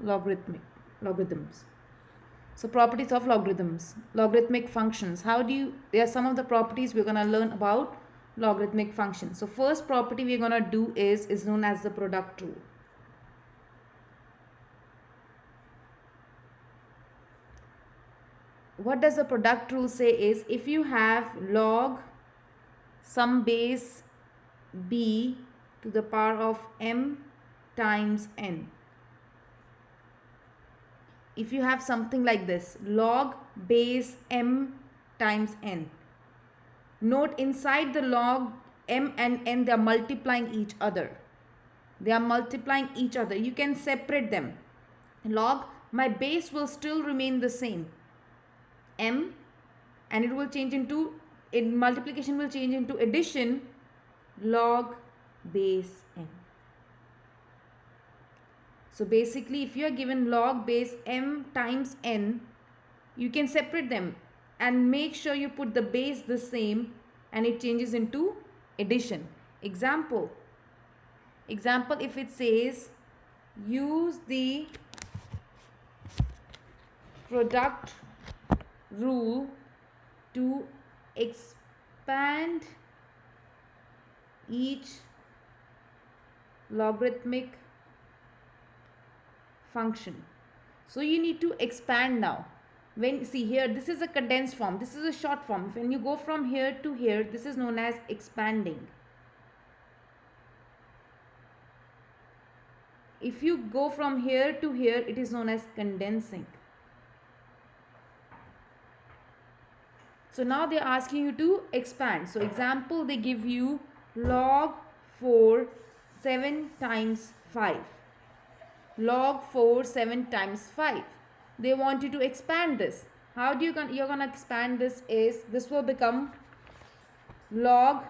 logarithms. So properties of logarithms, logarithmic functions. There are some of the properties we're going to learn about logarithmic functions. So first property we're going to do is known as the product rule. What does the product rule say is if you have log some base b to the power of m times n. If you have something like this, log base m times n. Note inside the log m and n, they are multiplying each other. They are multiplying each other. You can separate them. Log, my base will still remain the same, m, and it will change into, multiplication will change into addition, log base m. So basically, if you are given log base m times n, you can separate them and make sure you put the base the same and it changes into addition. Example, if it says use the product rule to expand each logarithmic function. So you need to expand now. When, see here, this is a condensed form, this is a short form. When you go from here to here, this is known as expanding. If you go from here to here, it is known as condensing. So now they are asking you to expand. So example, they give you log 4 7 times 5. Log 4 7 times 5. They want you to expand this. How do you're going to expand this is, this will become log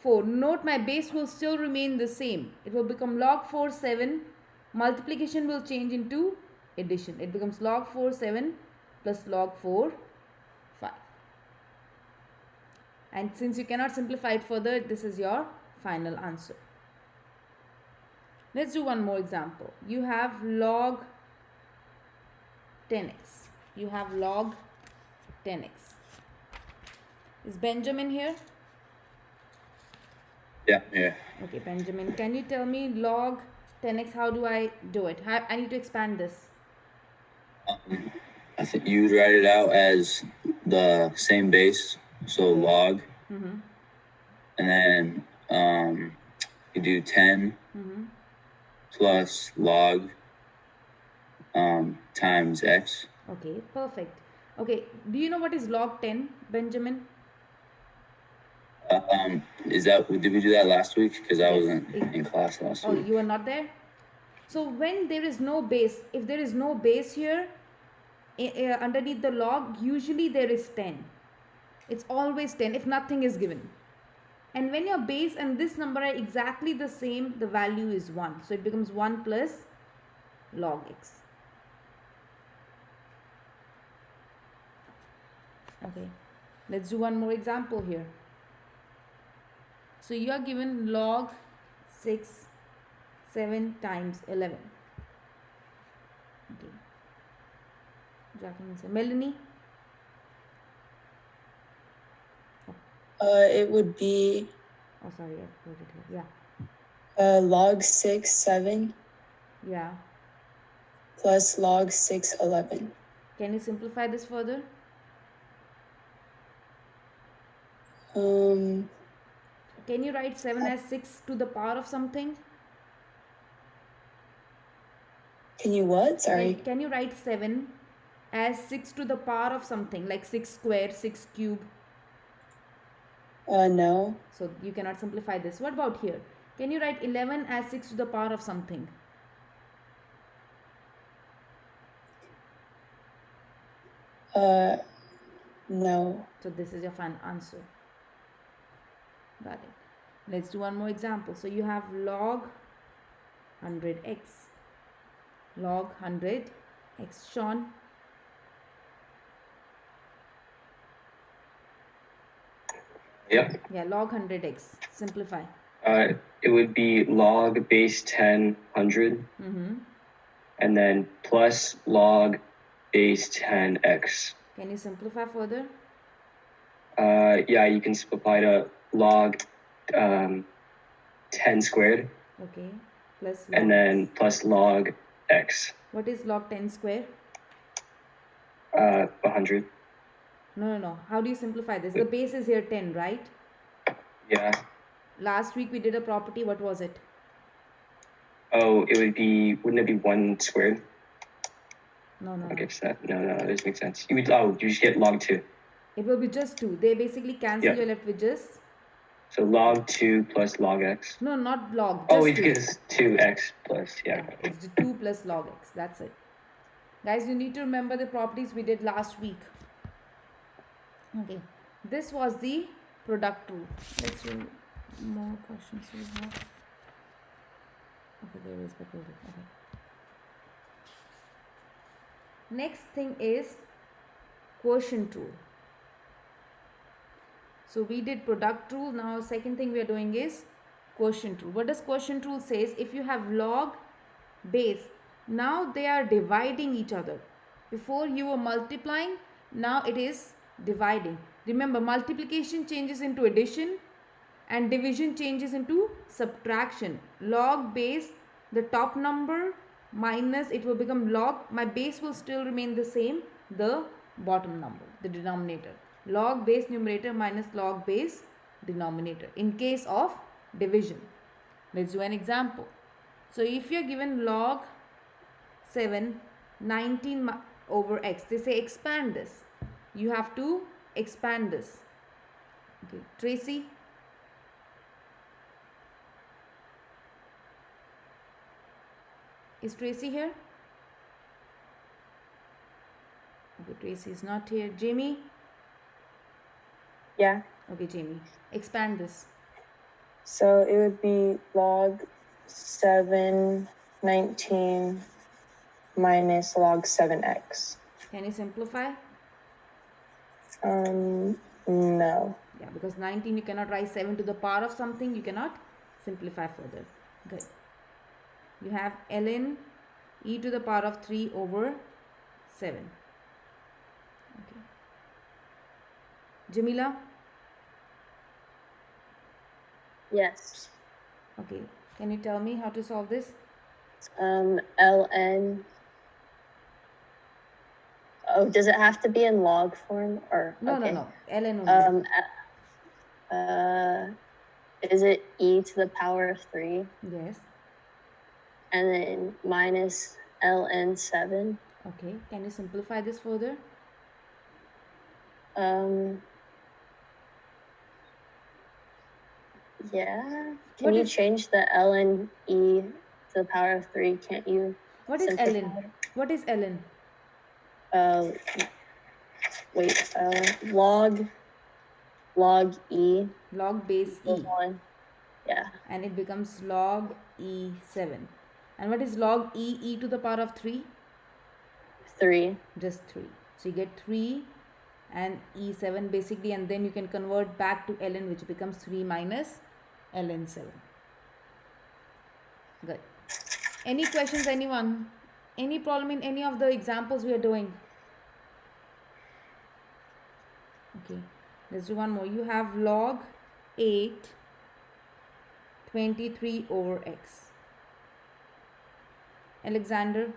4. Note my base will still remain the same. It will become log 4 7. Multiplication will change into addition. It becomes log 4 7 plus log 4 5. And since you cannot simplify it further, this is your final answer. Let's do one more example. You have log 10x. You have log 10x. Is Benjamin here? Yeah. Okay, Benjamin, can you tell me log 10x, how do I do it? I need to expand this. I think you would write it out as the same base, so log, and then you do 10 plus log times x. Okay, perfect. Okay, do you know what is log 10, Benjamin? Did we do that last week? Because I wasn't in class last week. Oh, you were not there? So when there is no base, if there is no base here, underneath the log, usually there is 10. It's always 10 if nothing is given. And when your base and this number are exactly the same, the value is 1. So it becomes 1 plus log x. Okay, let's do one more example here. So you are given log 6 7 times 11. Okay. Jacqueline, Melanie? It would be Oh, sorry, I wrote it here. Yeah. log 6 7 Yeah. plus log 6 11. Can you simplify this further? Can you write 7 as 6 to the power of something? Can you what? Sorry. Can you write 7 as 6 to the power of something, like 6 square, 6 cube? No. So you cannot simplify this. What about here? Can you write 11 as 6 to the power of something? No. So this is your final answer. Got it. Let's do one more example. So you have log 100x. Log 100x. Sean? Yep. Yeah, log 100x. Simplify. It would be log base 10 100 and then plus log base 10x. Can you simplify further? Yeah, you can simplify to log 10 squared, Okay. Plus log. and then plus log x, What is log 10 square? 100. No. How do you simplify this? The base is here 10, right? Yeah. Last week we did a property. What was it? Oh, wouldn't it be 1 squared? No. Okay, so that doesn't make sense. You just get log 2. It will be just 2. They basically cancel. Yeah. You're left with just... So log 2 plus log x. No, not log. Just Oh, it 2. gives 2x plus, yeah. Yeah, it's the 2 plus log x. That's it. Guys, you need to remember the properties we did last week. Okay. This was the product rule. Let's do more questions we have. Okay, there is but okay. Next thing is quotient rule. So we did product rule. Now second thing we are doing is quotient rule. What does quotient rule says? If you have log base, now they are dividing each other. Before you were multiplying, now it is dividing. Remember, multiplication changes into addition and division changes into subtraction. Log base, the top number minus, it will become log. My base will still remain the same, the bottom number, the denominator. Log base numerator minus log base denominator in case of division. Let's do an example. So if you are given log 7 19 over x, they say expand this. You have to expand this. Okay, Tracy. Is Tracy here? Okay, Tracy is not here. Jamie? Yeah. Okay, Jamie. Expand this. So it would be log 7 19 minus log 7x. Can you simplify? No. Yeah, because 19 you cannot write 7 to the power of something. You cannot simplify further. Good. You have ln e to the power of 3 over 7. Okay. Jamila? Yes. Okay. Can you tell me how to solve this? ln. Oh, does it have to be in log form or? No, okay. no. ln only. Is it e to the power of 3 Yes. and then minus ln 7? Okay. Can you simplify this further? Yeah. What Can you is- change the ln e to the power of 3? Can't you? What is simplify ln? What is ln? Log e Log base e. equals 1. Yeah. And it becomes log e7. And what is log e to the power of 3? 3. Just 3. So you get 3 and e7 basically, and then you can convert back to ln, which becomes 3 minus ln 7. Good. Any questions, anyone? Any problem in any of the examples we are doing? Okay, let's do one more. You have log 8 23 over x. Alexander?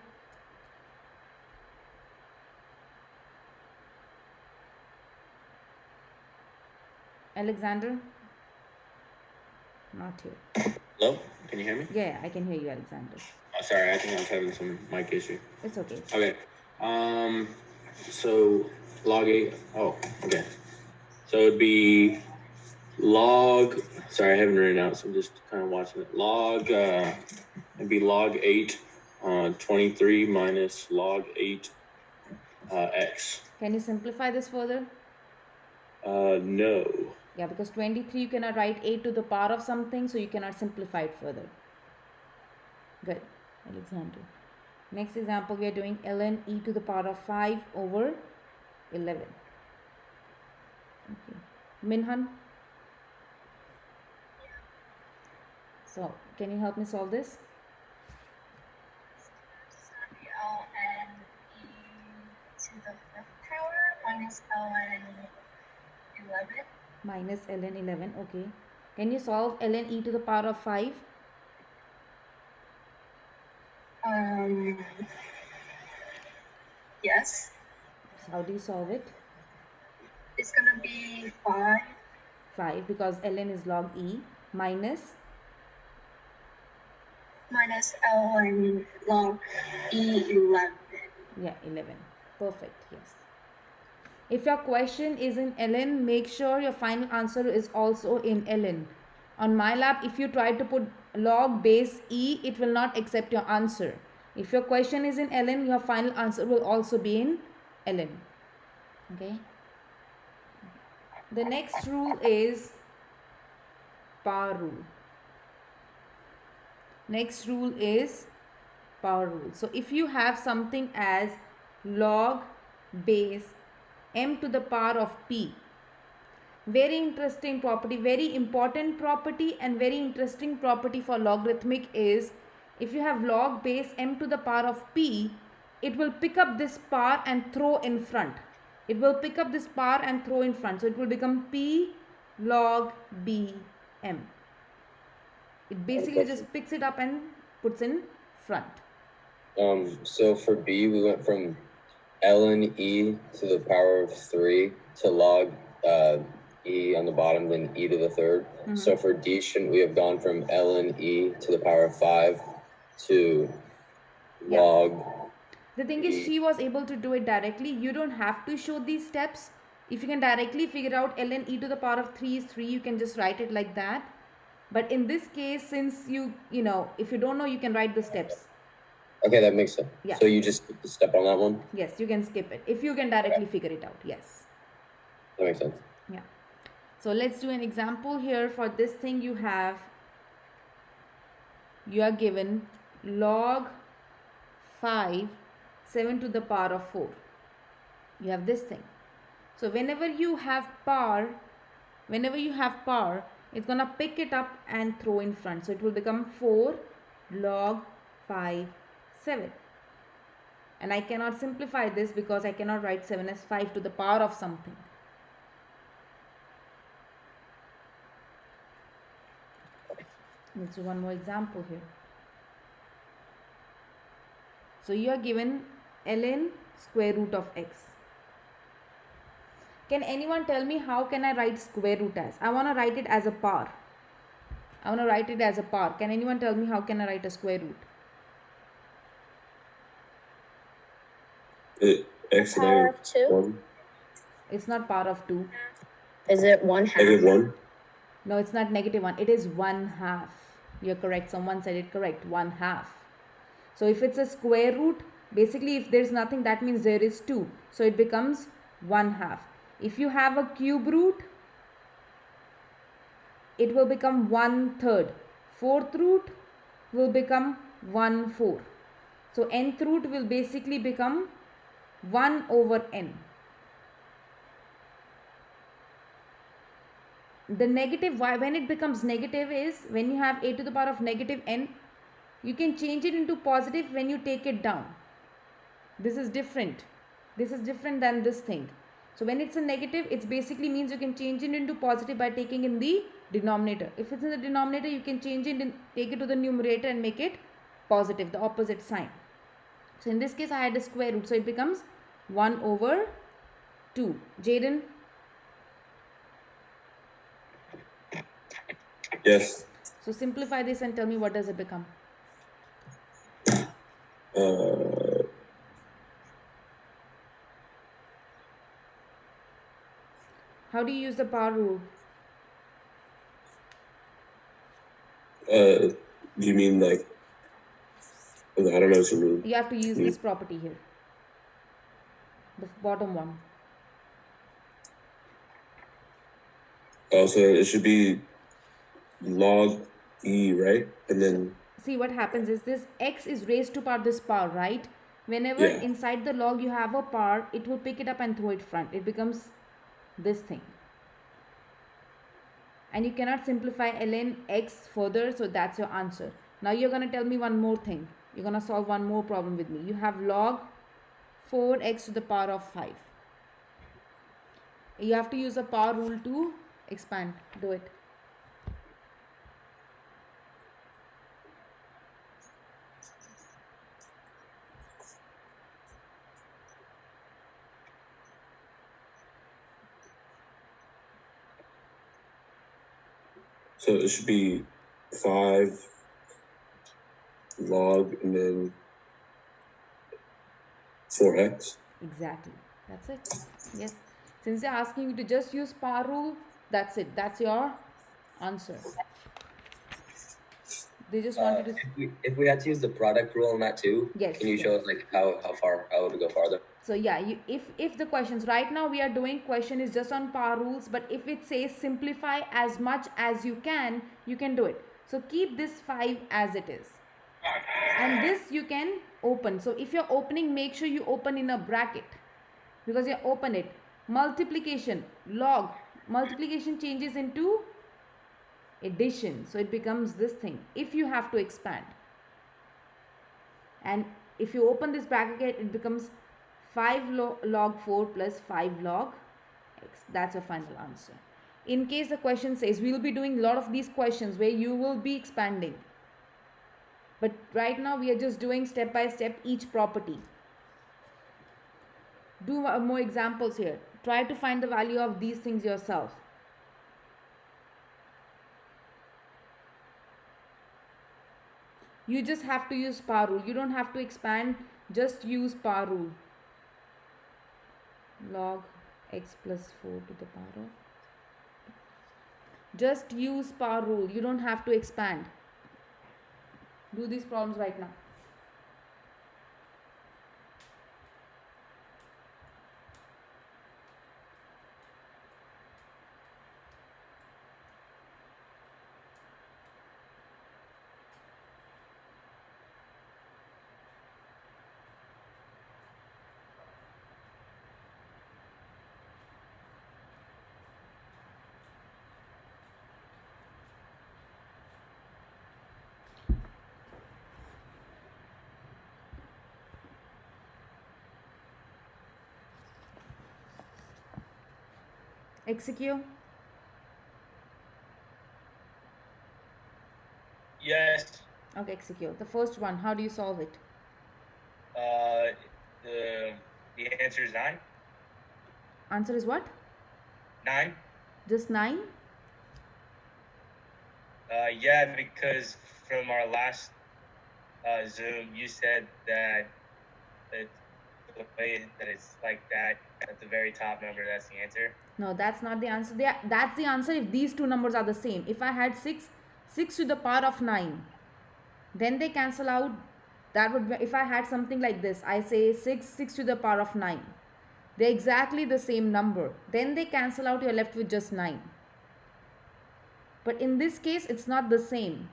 Alexander? Not here. Hello? Can you hear me? Yeah, I can hear you, Alexander. Oh, sorry, I think I was having some mic issue. It's okay. Okay. So log 8. Oh, okay. So it'd be log. Sorry, I haven't written it out, so I'm just kind of watching it. It'd be log 8, 23 minus log 8, x. Can you simplify this further? No. Yeah, because 23 you cannot write 8 to the power of something, so you cannot simplify it further. Good, Alexander. Next example, we are doing ln e to the power of 5 over 11. Okay. Minhan? So, can you help me solve this? 11. Minus ln 11. Okay. Can you solve ln e to the power of 5? Yes. So how do you solve it? It's gonna be 5 5, because ln is log e, minus minus ln log E11. yeah 11. Perfect. Yes. If your question is in ln, make sure your final answer is also in ln. On MyLab, if you try to put log base e, it will not accept your answer. If your question is in ln, your final answer will also be in ln. Okay. The next rule is power rule. Next rule is power rule. So if you have something as log base m to the power of p, very interesting property, very important property, and very interesting property for logarithmic is, if you have log base m to the power of p, it will pick up this power and throw in front. It will pick up this power and throw in front. So it will become p log b m. It basically just picks it up and puts in front. So for B, we went from ln e to the power of 3 to log e on the bottom, then e to the third. So for D, shouldn't we have gone from ln e to the power of 5 to Yeah. log? The thing is, she was able to do it directly. You don't have to show these steps. If you can directly figure out ln e to the power of 3 is 3, you can just write it like that. But in this case, since you know, if you don't know, you can write the steps. Okay, that makes sense. Yeah. So you just skip the step on that one? Yes, you can skip it. If you can directly figure it out, yes. That makes sense. Yeah. So let's do an example here. For this thing, you are given log 5, 7 to the power of 4. You have this thing. So whenever you have power, it's going to pick it up and throw in front. So it will become 4 log 5, 7. And I cannot simplify this because I cannot write 7 as 5 to the power of something. Let's do one more example here. So you are given ln square root of x. Can anyone tell me how can I write square root as? I want to write it as a power. Can anyone tell me how can I write a square root? X Power of 2? 1. It's not power of 2. Is it 1/2? Negative 1. No, it's not negative 1. It is 1/2. You're correct. Someone said it correct. 1/2. So if it's a square root, basically if there's nothing, that means there is 2. So it becomes 1/2. If you have a cube root, it will become 1/3. Fourth root will become 1/4. So nth root will basically become 1 over n. The negative, when it becomes negative, is when you have a to the power of negative n, you can change it into positive when you take it down. This is different. This is different than this thing. So when it's a negative, it basically means you can change it into positive by taking in the denominator. If it's in the denominator, you can change it and take it to the numerator and make it positive, the opposite sign. So in this case, I had a square root. So it becomes 1 over 2. Jaden? Yes. So simplify this and tell me what does it become. How do you use the power rule? Do you mean like, I don't know what you mean. You have to use this property here. The bottom one. So it should be log e, right? And then See what happens is this x is raised to power this power, right? Whenever inside the log you have a power, it will pick it up and throw it front. It becomes this thing. And you cannot simplify ln x further, so that's your answer. Now you're going to tell me one more thing. You're going to solve one more problem with me. You have log 4x to the power of 5. You have to use a power rule to expand. Do it. So it should be 5 log and then 4x. Exactly. That's it. Yes. Since they're asking you to just use power rule, that's it. That's your answer. They just wanted to. If we had to use the product rule on that too, Yes, can you show us like how it would go farther? So yeah, if the questions right now we are doing question is just on power rules, but if it says simplify as much as you can do it. So keep this 5 as it is. And this you can open. So if you're opening, make sure you open in a bracket, because you open it. Multiplication, log, multiplication changes into addition. So it becomes this thing if you have to expand. And if you open this bracket, it becomes 5 log 4 plus 5 log x. That's your final answer. In case the question says, we will be doing a lot of these questions where you will be expanding. But right now we are just doing step by step each property. Do more examples here. Try to find the value of these things yourself. You just have to use power rule. You don't have to expand. Just use power rule. Log x plus 4 to the power of. Just use power rule. You don't have to expand. Do these problems right now. Execute. Yes. Okay, execute. The first one, how do you solve it? The answer is 9. Answer is what? 9. Just 9? Yeah, because from our last Zoom, you said that it's the way that it's like that at the very top number, that's the answer. No, that's not the answer. That's the answer if these two numbers are the same. If I had 6 to the power of 9, then they cancel out. That would be, if I had something like this, I say 6 to the power of 9. They're exactly the same number. Then they cancel out, you're left with just 9. But in this case, it's not the same.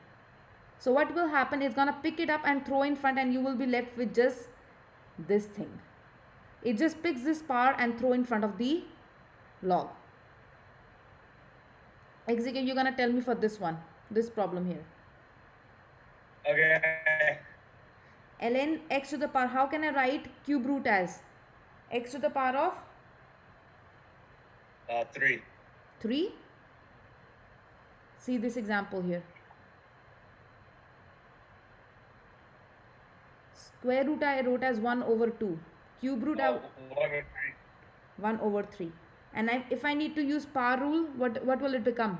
So what will happen is going to pick it up and throw in front, and you will be left with just this thing. It just picks this power and throw in front of the log. Execute, you're going to tell me for this one, this problem here. Okay. ln x to the power, how can I write cube root as? X to the power of? 3. 3? See this example here. Square root I wrote as 1 over 2. Cube root I 1 over 3. 1 over 3. And if I need to use power rule, what will it become?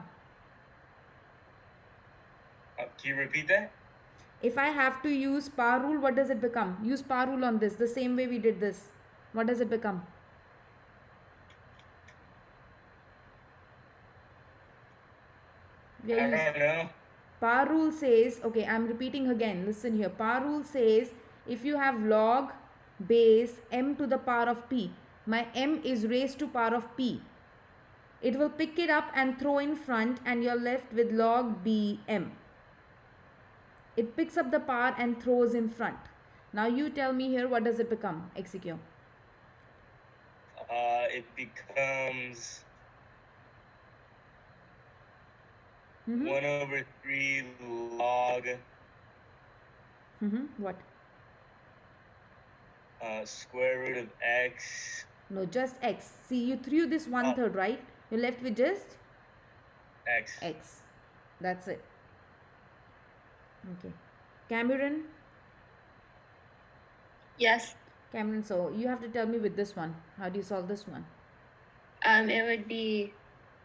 Can you repeat that? If I have to use power rule, what does it become? Use power rule on this, the same way we did this. What does it become? I don't know. Power rule says, okay, I'm repeating again. Listen here. Power rule says if you have log base m to the power of p, my m is raised to power of p. It will pick it up and throw in front, and you're left with log bm. It picks up the power and throws in front. Now you tell me here, what does it become? Execute. It becomes 1 over 3 log. What? Square root of x No, just x. See, you threw this 1/3, right? You're left with just X. x. That's it. Okay. Cameron? Yes. Cameron, so you have to tell me with this one. How do you solve this one? It would be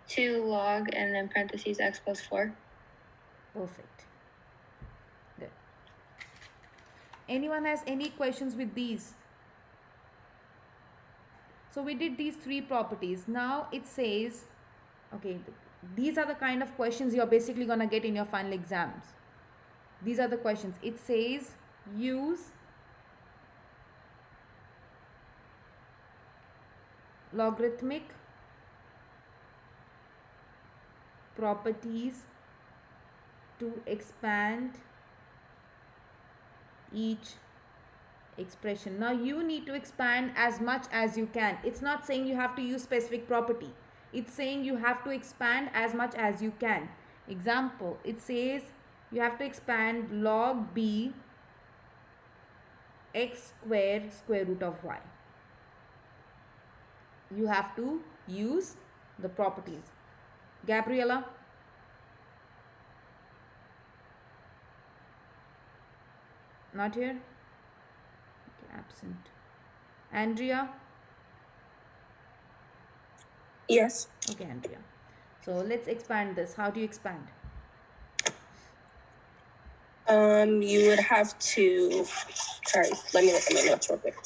2 log and then parentheses x plus 4. Perfect. Good. Anyone has any questions with these? So we did these 3 properties. Now it says, okay, these are the kind of questions you're basically going to get in your final exams. These are the questions. It says use logarithmic properties to expand each expression. Now you need to expand as much as you can. It's not saying you have to use specific property. It's saying you have to expand as much as you can. Example, it says you have to expand log b x square root of y. You have to use the properties. Gabriella? Not here? Okay, absent. Andrea? Yes. Okay, Andrea. So let's expand this. How do you expand? You would have to, sorry, let me look at my notes real quick.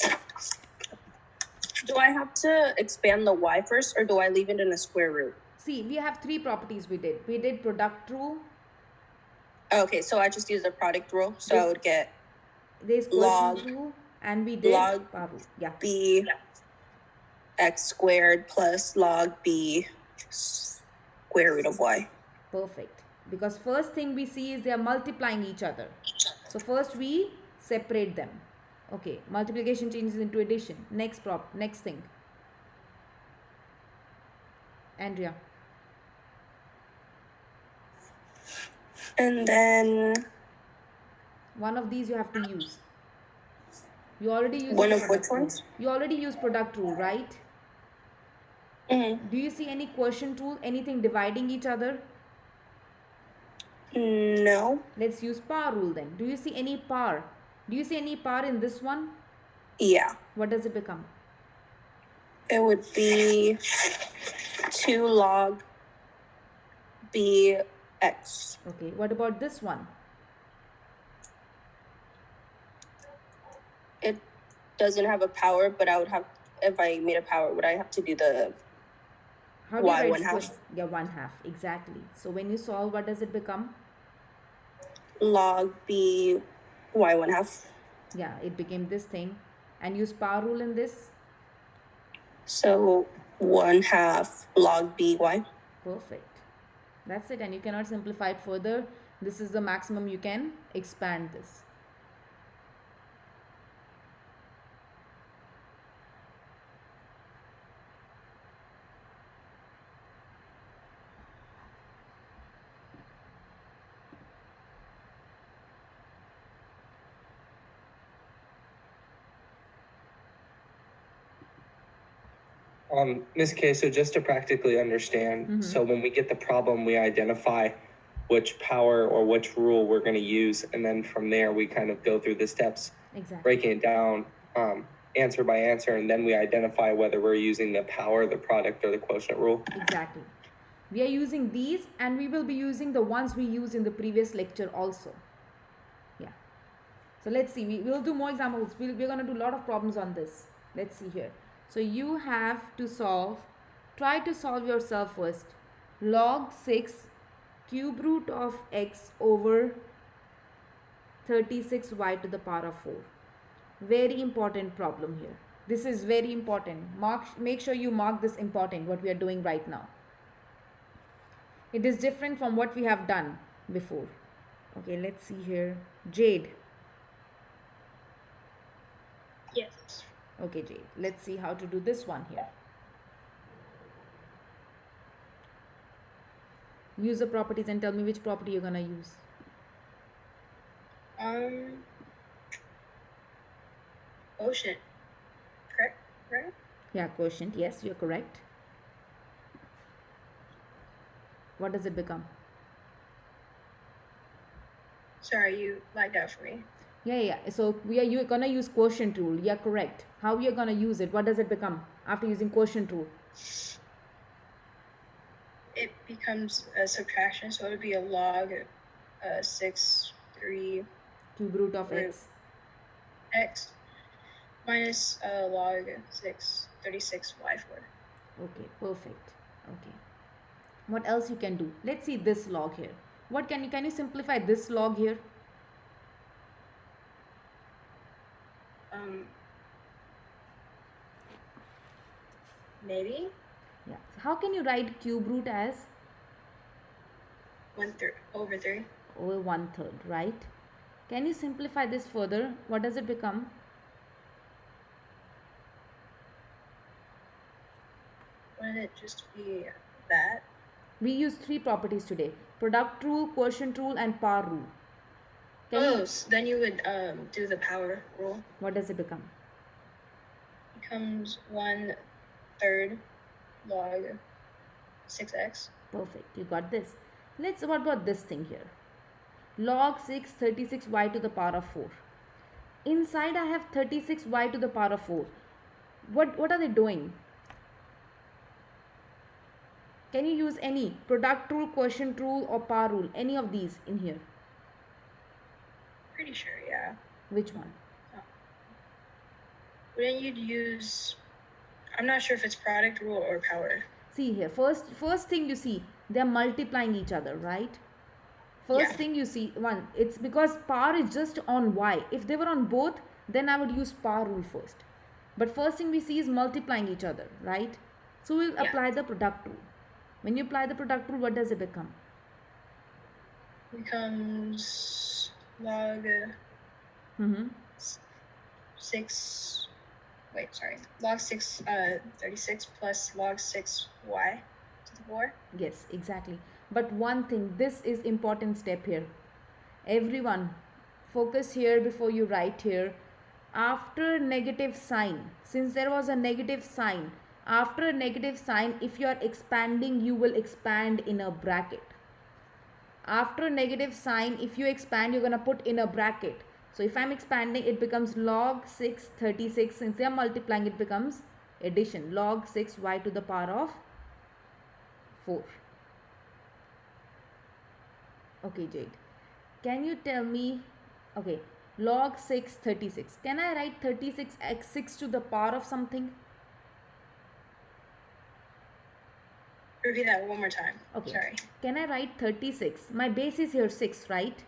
Do I have to expand the y first, or do I leave it in a square root? See, we have 3 properties we did. We did product rule. Okay, so I just use the product rule, so I would get There's log quotient rule, and we did log power rule. Yeah. b x squared plus log b square root of y. Perfect. Because first thing we see is they are multiplying each other. So first we separate them. Okay, multiplication changes into addition. Next thing. Andrea. And then One of these you have to use. You already used one the of which product rule. ones? You already used product rule, right? Mm-hmm. Do you see any quotient rule? Anything dividing each other? No. Let's use power rule then. Do you see any power? Do you see any power in this one? Yeah. What does it become? It would be 2 log b x. Okay, what about this one? It doesn't have a power, but I would have, if I made a power, would I have to do the How do you y write 1/2? square? Yeah, 1/2, exactly. So when you solve, what does it become? Log b y 1/2. Yeah, it became this thing. And use power rule in this? So 1/2 log b y. Perfect. That's it. And you cannot simplify it further. This is the maximum you can expand this. Ms. K, so just to practically understand, so when we get the problem, we identify which power or which rule we're going to use, and then from there we kind of go through the steps, Exactly. breaking it down answer by answer, and then we identify whether we're using the power, the product, or the quotient rule. Exactly. We are using these, and we will be using the ones we used in the previous lecture also. Yeah. So let's see. We'll do more examples. We're going to do a lot of problems on this. Let's see here. So you have to solve, try to solve yourself first. Log 6 cube root of x over 36y to the power of 4. Very important problem here. This is very important. Make sure you mark this important, what we are doing right now. It is different from what we have done before. Okay, let's see here. Jade. Yes. Okay, Jade. Let's see how to do this one here. Use the properties and tell me which property you're gonna use. Quotient. Correct? Yeah, quotient. Yes, you're correct. What does it become? Sorry, you lagged out for me. Yeah. So you're gonna use quotient rule. Yeah, correct. How you're gonna use it? What does it become after using quotient rule? It becomes a subtraction, so it would be a log 6, 3, Cube root of Root. x. x minus log 6, 36, y4. Okay, perfect. Okay. What else you can do? Let's see this log here. What can you simplify this log here? Maybe Yeah. So how can you write cube root as 1/3 over 3. over 1/3, right? Can you simplify this further? What does it become? Wouldn't it just be that? We use three properties today: product rule, quotient rule, and power rule. So then you would do the power rule. What does it become? Becomes 1/3 log 6x. Perfect. You got this. What about this thing here? Log 6 36y to the power of 4. Inside I have 36y to the power of 4. What are they doing? Can you use any product rule, quotient rule, or power rule? Any of these in here? Pretty sure, yeah. Which one? Wouldn't you use? I'm not sure if it's product rule or power. See here. First thing you see, they're multiplying each other, right? First Yeah. thing you see, one, it's because power is just on y. If they were on both, then I would use power rule first. But first thing we see is multiplying each other, right? So we'll Yeah. apply the product rule. When you apply the product rule, what does it become? Becomes log Mm-hmm. 6. Wait, sorry. Log 6 36 plus log 6y to the 4. Yes, exactly. But one thing, this is important step here. Everyone, focus here before you write here. After negative sign, since there was a negative sign, after a negative sign, if you are expanding, you will expand in a bracket. After a negative sign, if you expand, you're going to put in a bracket. So if I'm expanding, it becomes log 6 36. Since they are multiplying, it becomes addition. Log 6y to the power of 4. Okay, Jade. Can you tell me, okay, log 6 36. Can I write 36 x 6 to the power of something? Repeat that one more time. Okay. Sorry. Can I write 36? My base is here 6, right?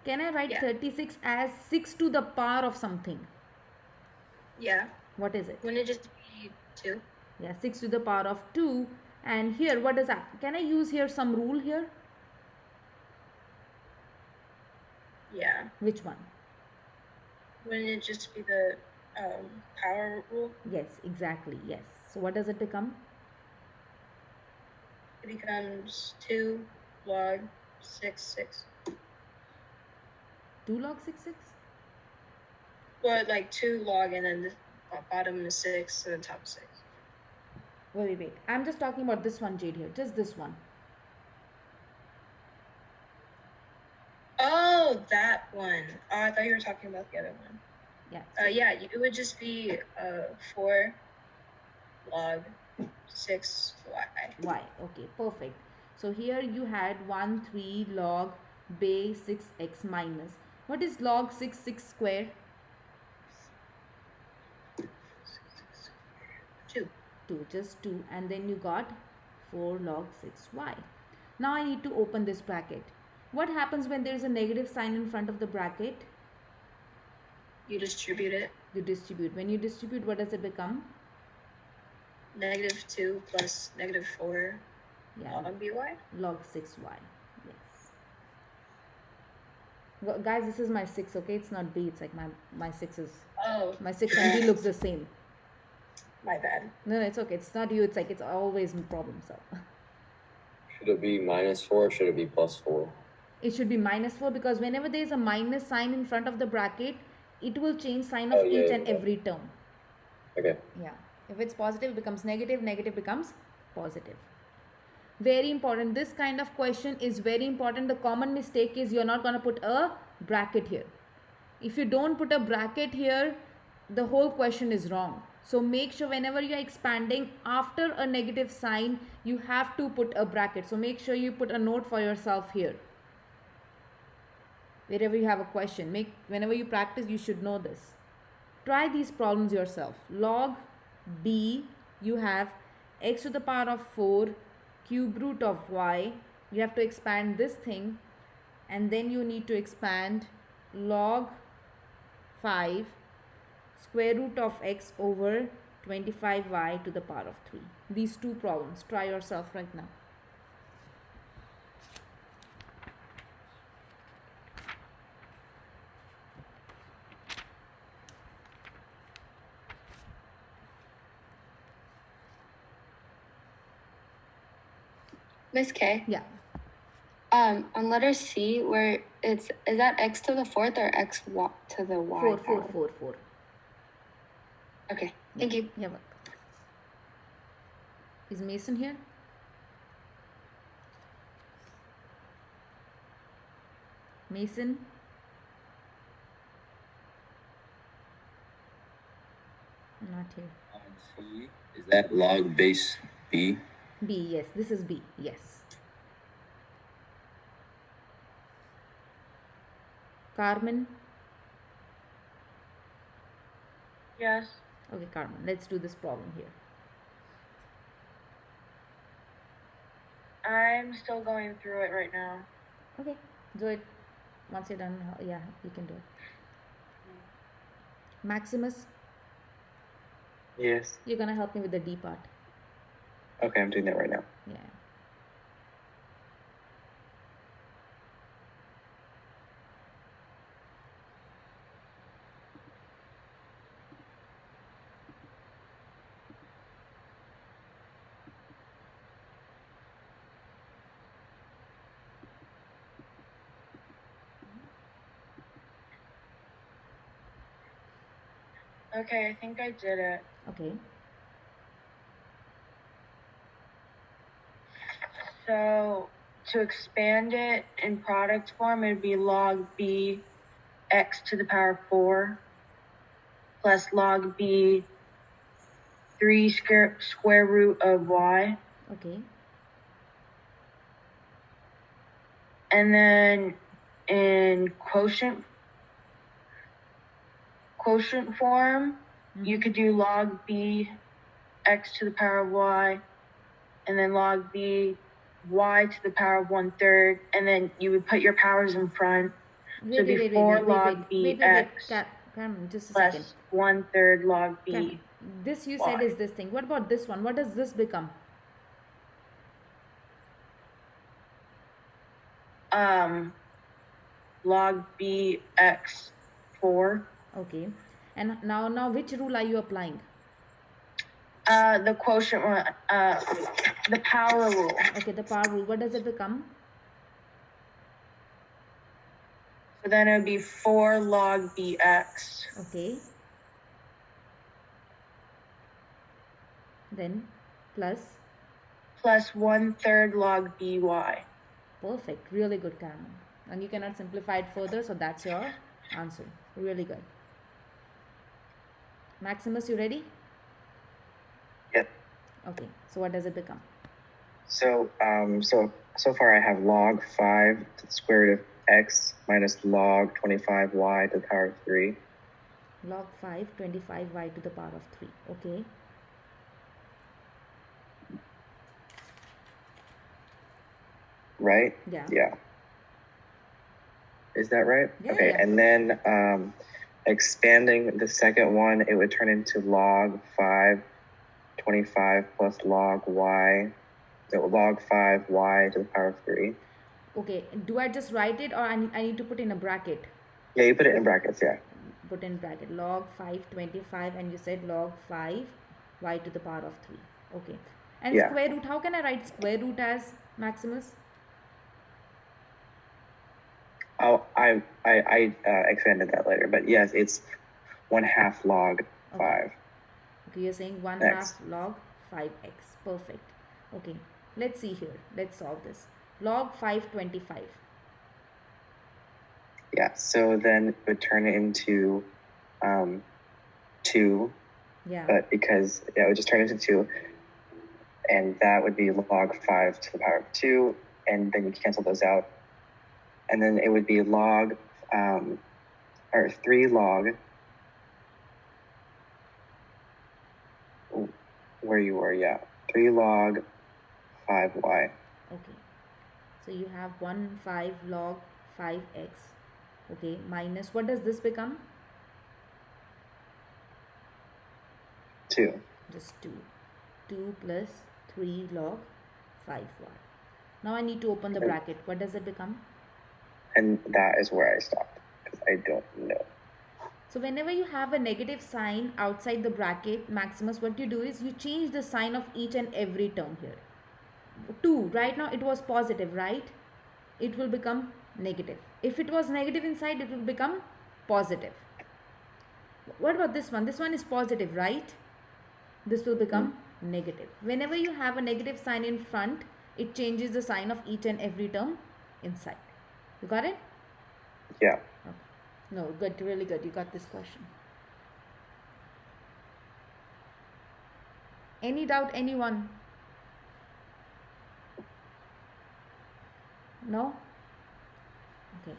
Can I write Yeah. 36 as 6 to the power of something? Yeah. What is it? Wouldn't it just be 2? Yeah, 6 to the power of 2. And here, what is that? Can I use here some rule here? Yeah. Which one? Wouldn't it just be the power rule? Yes, exactly. Yes. So what does it become? It becomes 2 log 6 6. 2 log 6 6? Well, like 2 log and then the bottom is 6 and the top is 6. Wait. I'm just talking about this one, Jade, here. Just this one. Oh, that one. Oh, I thought you were talking about the other one. Yeah. Yeah, it would just be 4 log 6 y. Y. Okay, perfect. So here you had 1 3 log base 6x minus. What is log 6 6 square? 2. 2, just 2. And then you got 4 log 6y. Now I need to open this bracket. What happens when there is a negative sign in front of the bracket? You distribute it. You distribute. When you distribute, what does it become? -2 plus -4 Yeah, log by. log 6y. Yes. Well, guys, this is my 6, okay? It's not b. It's like my 6 is... Oh, My 6 and b looks the same. my bad. No, it's okay. It's not you. It's like it's always a problem. So Should it be -4 or should it be +4? it should be -4 because whenever there is a minus sign in front of the bracket, it will change sign of Oh, yeah, each yeah, and yeah. every term. Okay. Yeah. If it's positive, it becomes negative, negative becomes positive. Very important. This kind of question is very important. The common mistake is you're not going to put a bracket here. If you don't put a bracket here, the whole question is wrong. So make sure whenever you are expanding after a negative sign, you have to put a bracket. So make sure you put a note for yourself here. Wherever you have a question, whenever you practice, you should know this. Try these problems yourself. Log b, you have x to the power of 4 cube root of y. You have to expand this thing, and then you need to expand log 5 square root of x over 25y to the power of 3. These two problems. Try yourself right now. Miss K. Yeah. On letter C, where is that x to the fourth or x to the y? 4. Okay, thank you. Yeah. Is Mason here? Mason? Not here. C, is that log base b? B, yes. This is B, yes. Carmen? Yes. Okay, Carmen, let's do this problem here. I'm still going through it right now. Okay, do it. Once you're done, yeah, you can do it. Maximus, Yes. you're gonna help me with the D part. Okay, I'm doing that right now. Yeah. Okay, I think I did it. Okay. So to expand it in product form, it'd be log b x to the power of 4 plus log b 3 square root of y. Okay. And then in quotient form, you could do log b x to the power of y, and then log b y to the power of 1/3, and then you would put your powers in front. So before log b x Carmen, just a plus second. 1/3 log b. Carmen, this you said y. is this thing. What about this one? What does this become? Log b x 4. Okay. And now which rule are you applying? The quotient one, the power rule. Okay, the power rule. What does it become? So then it would be 4 log bx. Okay. Then plus 1/3 log by. Perfect. Really good, Carmen. And you cannot simplify it further, so that's your answer. Really good. Maximus, you ready? Yep. Okay. So what does it become? So so far I have log 5 to the square root of x minus log 25y to the power of 3. Log 5, 25y to the power of 3. Okay. Right? Yeah. Yeah. Is that right? Yeah, okay. yeah. And then expanding the second one, it would turn into log 5, 25 plus log y. So log 5y to the power of 3. Okay. Do I just write it, or I need to put in a bracket? Yeah, you put it in brackets, yeah. Put in bracket. Log 5, 25, and you said log 5 y to the power of 3. Okay. And Yeah. square root, how can I write square root as, Maximus? Oh, I expanded that later, but yes, it's 1/2 log 5. Okay, you're saying 1 X. half log 5x. Perfect. Okay, let's see here. Let's solve this. Log 525. Yeah, so then it would turn into 2, Yeah. but because it would just turn into 2, and that would be log 5 to the power of 2, and then you cancel those out. And then it would be log, or 3 log, where you were, yeah, 3 log 5y. Okay. So you have 1 5 log 5x. Okay, minus, what does this become? 2. Just 2. 2 plus 3 log 5y. Now I need to open the bracket. What does it become? And that is where I stopped, because I don't know. So whenever you have a negative sign outside the bracket, Maximus, what you do is you change the sign of each and every term here. 2, right now it was positive, right? It will become negative. If it was negative inside, it will become positive. What about this one? This one is positive, right? This will become negative. Whenever you have a negative sign in front, it changes the sign of each and every term inside. You got it? Yeah. Okay. No, good, really good. You got this question. Any doubt, anyone? No? Okay.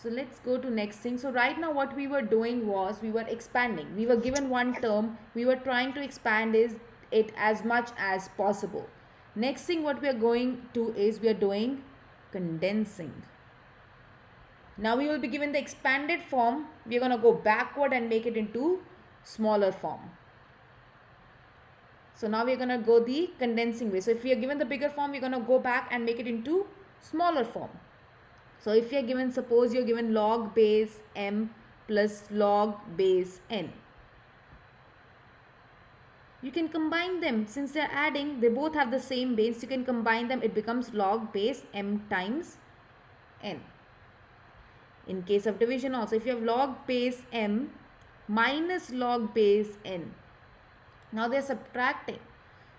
So let's go to next thing. So right now what we were doing was we were expanding. We were given one term. We were trying to expand it as much as possible. Next thing what we are going to is we are doing condensing. Now we will be given the expanded form. We are going to go backward and make it into smaller form. So now we are going to go the condensing way. So if we are given the bigger form, we are going to go back and make it into smaller form. So if you are given, suppose you are given log base m plus log base n. You can combine them. Since they are adding, they both have the same base. You can combine them. It becomes log base m times n. In case of division also, if you have log base m minus log base n. Now they are subtracting.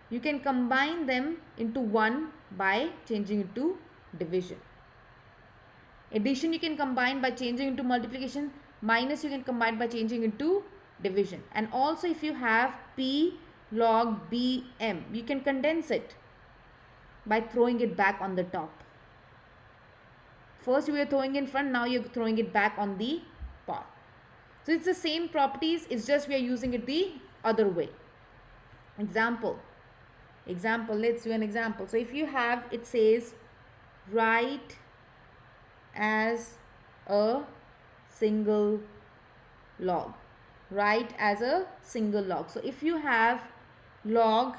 You can combine them into 1 by changing it to division. Addition you can combine by changing into multiplication. Minus you can combine by changing into division. And also if you have p log bm, you can condense it by throwing it back on the top. First you were throwing in front, now you're throwing it back on the part. So it's the same properties, it's just we are using it the other way. Example, let's do an example. So if you have, it says write as a single log. Write as a single log. So if you have log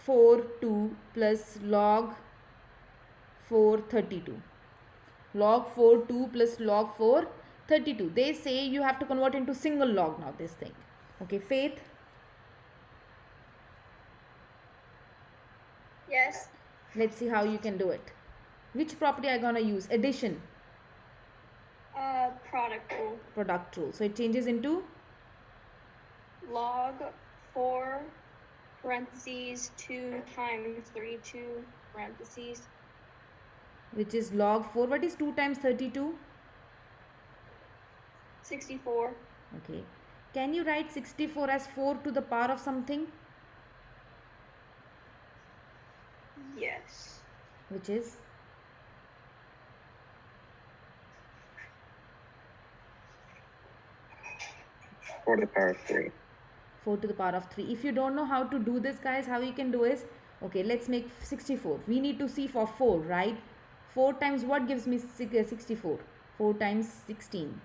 4(2) plus log 4(32). Log 4(2) plus log 4(32). They say you have to convert into single log now this thing. Okay, Faith? Yes. Let's see how you can do it. Which property are you going to use? Addition. Product rule. Product rule. So it changes into Log 4 parentheses 2 times 32 parentheses. which is log 4. What is 2 times 32? 64. Okay. Can you write 64 as 4 to the power of something? Yes. Which is? Four to the power of 3. 4 to the power of 3. If you don't know how to do this, guys, how you can do is, okay, let's make 64. We need to see for 4, right? 4 times what gives me 64? 4 times 16.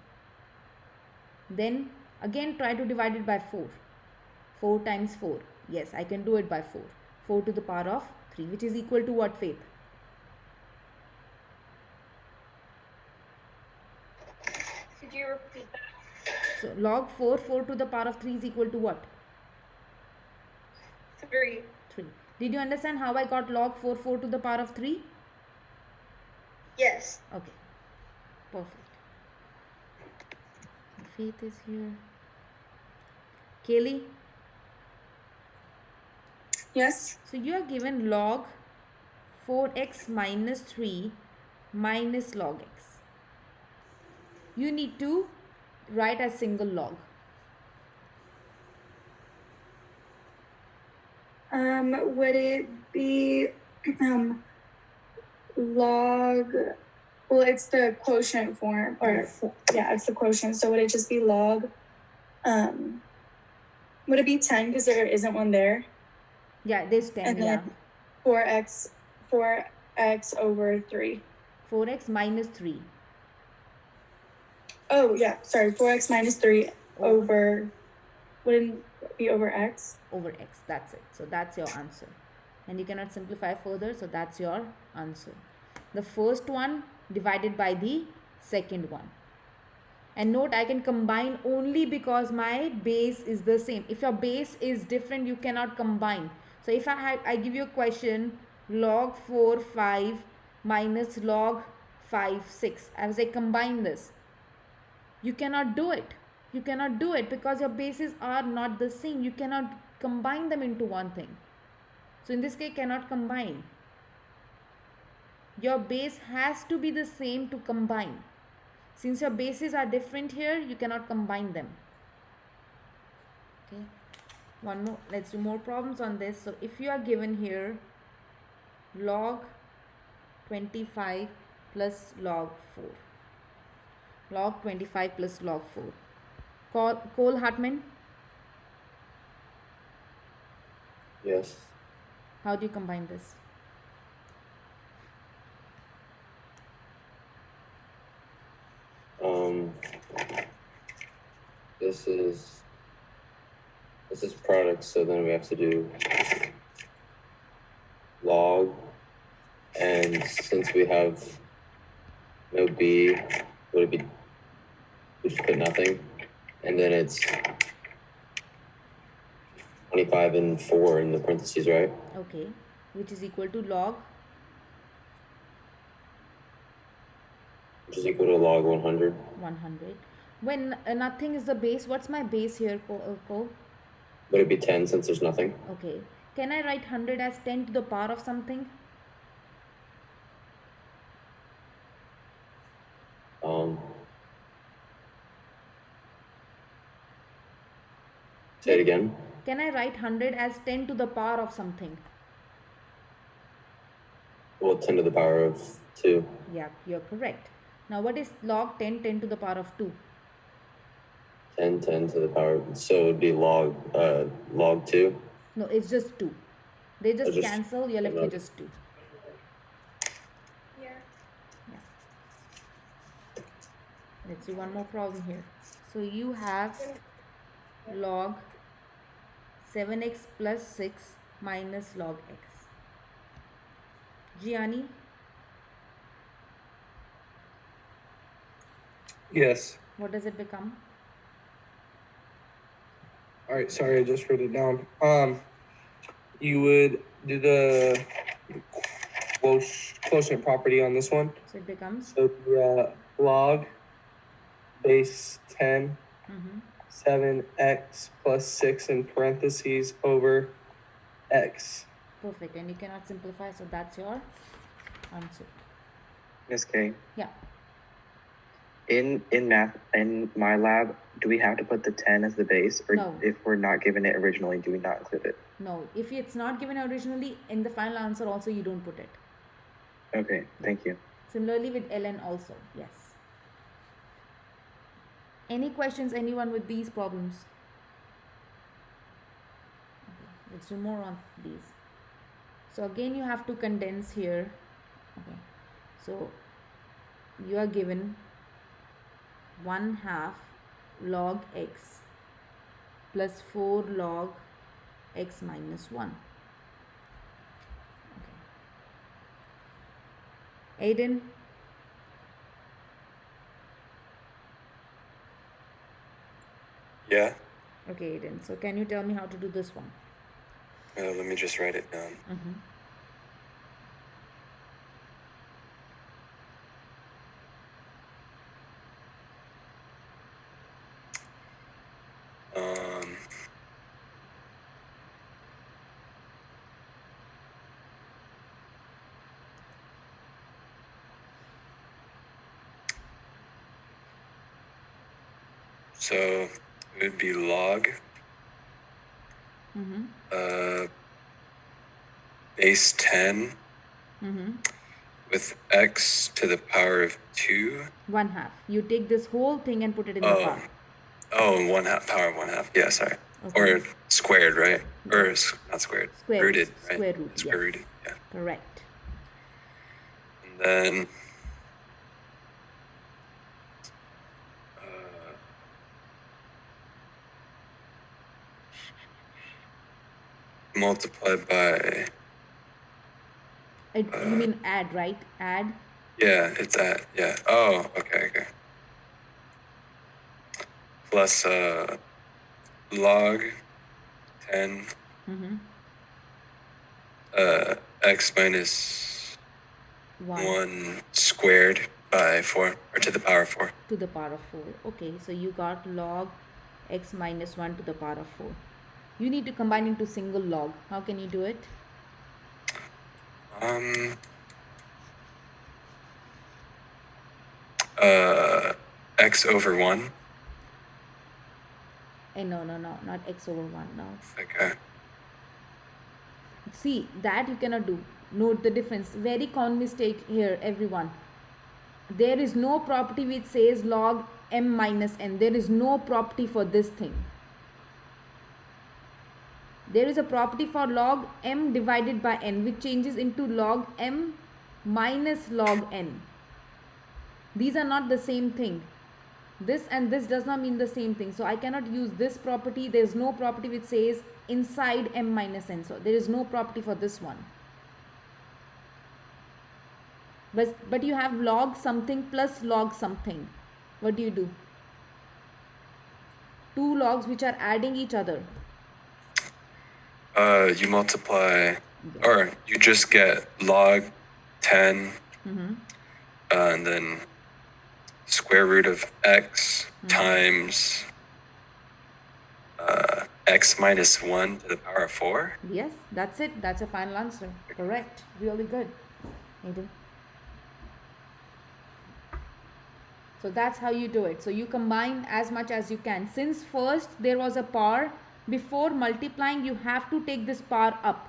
Then again try to divide it by 4. 4 times 4. Yes, I can do it by 4. 4 to the power of 3, which is equal to what, Faith? Could you repeat that? So log 4, 4 to the power of 3 is equal to what? 3. 3. Did you understand how I got log 4, 4 to the power of 3? Yes. Okay. Perfect. Faith is here. Kaylee, Yes. So you are given log 4x minus 3 minus log x. You need to write as single log. Would it be log? Well, it's the quotient form, or yeah, it's the quotient. So would it just be log? Would it be 10 because there isn't one there? Yeah, there's 10. And then 4x over 3. 4x minus 3. Oh yeah, sorry. 4x minus 3 over. Wouldn't it be over x? Over x. That's it. So that's your answer. And you cannot simplify further. So that's your answer. The first one divided by the second one. And note, I can combine only because my base is the same. If your base is different, you cannot combine. So if I give you a question, log 4 5 minus log 5 6, as I combine this, you cannot do it. You cannot do it because your bases are not the same. You cannot combine them into one thing. So in this case, cannot combine. Your base has to be the same to combine. Since your bases are different here, you cannot combine them. Okay. One more. Let's do more problems on this. So if you are given here log 25 plus log 4. Log 25 plus log 4. Cole Hartman. Yes. How do you combine this? This is product, so then we have to do log, and since we have no b, would it be, we just put nothing, and then it's 25 and 4 in the parentheses, right? Okay, which is equal to log, which is equal to log 100. 100. When nothing is the base, what's my base here, Cole? Would it be 10 since there's nothing? Okay. Can I write 100 as 10 to the power of something? Say it again. Can I write 100 as 10 to the power of something? Well, 10 to the power of 2. Yeah, you're correct. Now what is log 10 to the power of 2? 10 to the power, so it would be log 2. No, it's just 2. They just cancel, you're left with just 2. Yeah. Let's see one more problem here. So you have log 7x plus 6 minus log x. Gianni? Yes. What does it become? All right, sorry, I just wrote it down. You would do the quotient property on this one. So it becomes? So log base 10, 7x plus 6 in parentheses over x. Perfect, and you cannot simplify, so that's your answer. Miss K. Yeah. In math, in my lab, do we have to put the 10 as the base, or No. if we're not given it originally, do we not include it? No, if it's not given originally, in the final answer also you don't put it. Okay, thank you. Similarly with ln also, yes. Any questions, anyone with these problems? Okay, let's do more on these. So again you have to condense here. Okay, so you are given 1/2 log x plus 4 log x minus 1. Okay. Aiden? Yeah. Okay, Aiden. So can you tell me how to do this one? Let me just write it down. So it would be log base 10 with x to the power of 2. 1/2. You take this whole thing and put it in the power. Oh, 1/2 power of 1/2. Yeah, sorry. Okay. Or squared, right? Or not squared. Square Rooted, right? Square root. Square Yes. rooted. Yeah. Correct. And then multiplied by. You mean add, right? Add. Yeah, it's at. Yeah. Oh, okay. Plus log 10 x minus 1 squared by 4, or to the power of 4. To the power of 4. Okay, so you got log x minus 1 to the power of 4. You need to combine into single log. How can you do it? X over 1. No, not x over 1. No. Okay. See, that you cannot do. Note the difference. Very common mistake here, everyone. There is no property which says log m minus n. There is no property for this thing. There is a property for log m divided by n, which changes into log m minus log n. These are not the same thing. This and this does not mean the same thing. So I cannot use this property. There is no property which says inside m minus n. So there is no property for this one. But you have log something plus log something. What do? Two logs which are adding each other. You multiply, or you just get log 10, and then square root of x times x minus 1 to the power of 4. Yes, that's it. That's a final answer. Correct. Really good. Aiden. So that's how you do it. So you combine as much as you can. Since first there was a power, before multiplying you have to take this power up.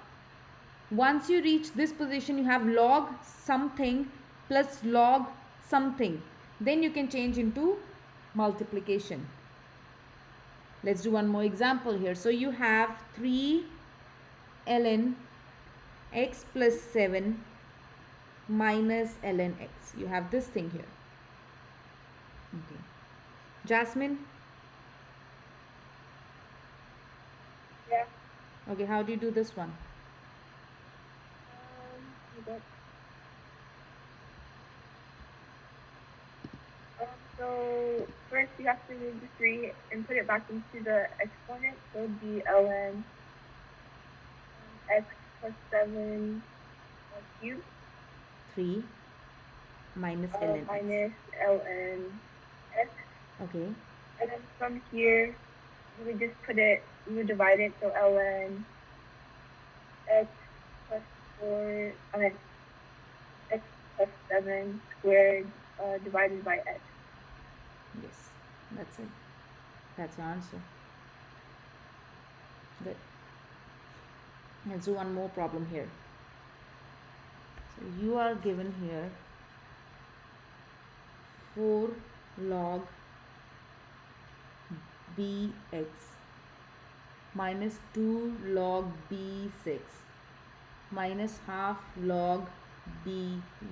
Once you reach this position, you have log something plus log something. Then you can change into multiplication. Let's do one more example here. So you have 3 ln x plus 7 minus ln x. You have this thing here. Okay. Jasmine? Yeah. Okay, how do you do this one? So first you have to move the 3 and put it back into the exponent. So it would be ln x plus 7 cubed. 3 minus ln x. Minus ln x. Okay. And then from here, you would just you would divide it. So ln x plus 4, x plus 7 squared divided by x. Yes, that's it. That's your answer. Good. Let's do one more problem here. So you are given here 4 log bx minus 2 log b6 minus half log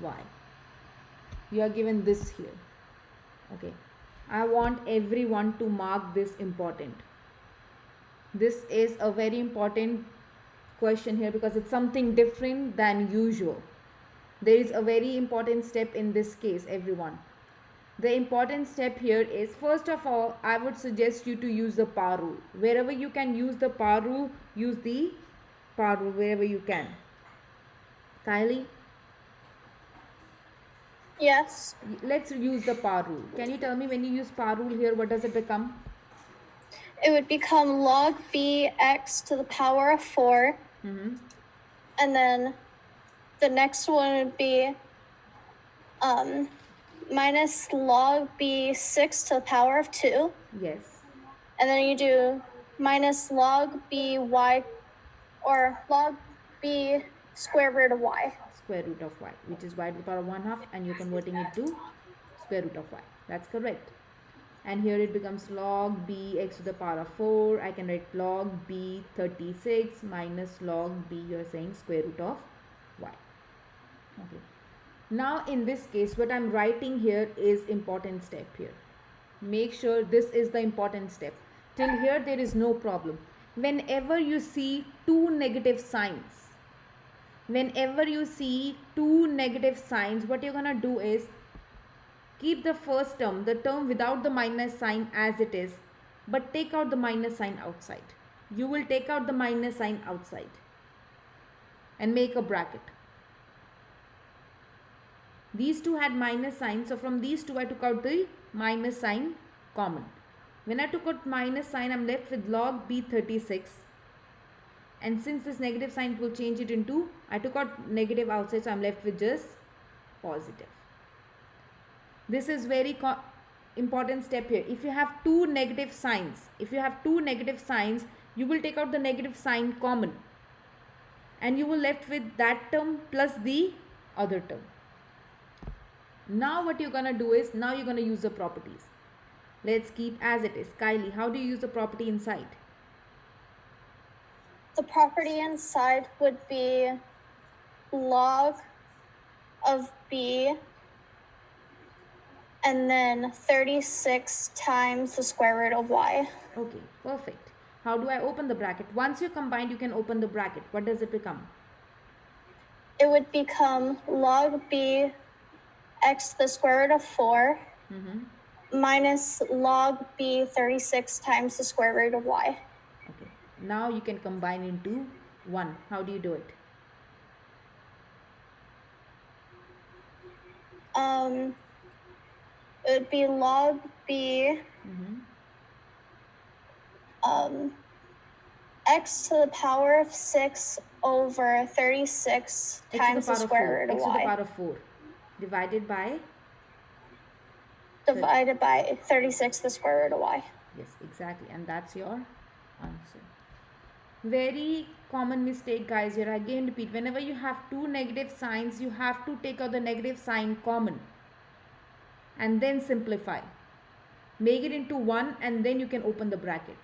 by. You are given this here. Okay. I want everyone to mark this important. This is a very important question here because it's something different than usual. There is a very important step in this case, everyone. The important step here is, first of all, I would suggest you to use the power rule. Wherever you can use the power rule, use the power rule wherever you can. Kylie? Yes. Let's use the power rule. Can you tell me when you use power rule here, what does it become? It would become log bx to the power of 4. And then the next one would be minus log b6 to the power of 2. Yes. and then you do minus log b y, or log b square root of y. Square root of y, which is y to the power of 1/2, and you're converting it to square root of y. That's correct. And here it becomes log b x to the power of 4. I can write log b 36 minus log b, you're saying square root of y. Okay. Now in this case, what I'm writing here is important step here. Make sure this is the important step. Till here there is no problem. Whenever you see two negative signs, what you're gonna do is keep the first term, the term without the minus sign, as it is, but take out the minus sign outside. You will take out the minus sign outside and make a bracket. These two had minus sign, so from these two I took out the minus sign common. When I took out minus sign, I'm left with log b 36. And since this negative sign will change it into, I took out negative outside, so I'm left with just positive. This is very important step here. If you have two negative signs, you will take out the negative sign common, and you will left with that term plus the other term. Now what you're gonna do is, now you're gonna use the properties. Let's keep as it is. Kylie, how do you use the property inside? The property inside would be log of b and then 36 times the square root of y. Okay, perfect. How do I open the bracket? Once you combine, you can open the bracket. What does it become? It would become log b x to the square root of 4 minus log b 36 times the square root of y. Okay. Now you can combine into 1. How do you do it? It would be log b x to the power of 6 over 36 times the square root of x to the y. power of 4 divided by 36 the square root of y. Yes, exactly. And that's your answer. Very common mistake, guys. Here again repeat, whenever you have two negative signs, you have to take out the negative sign common and then simplify. Make it into 1 and then you can open the bracket.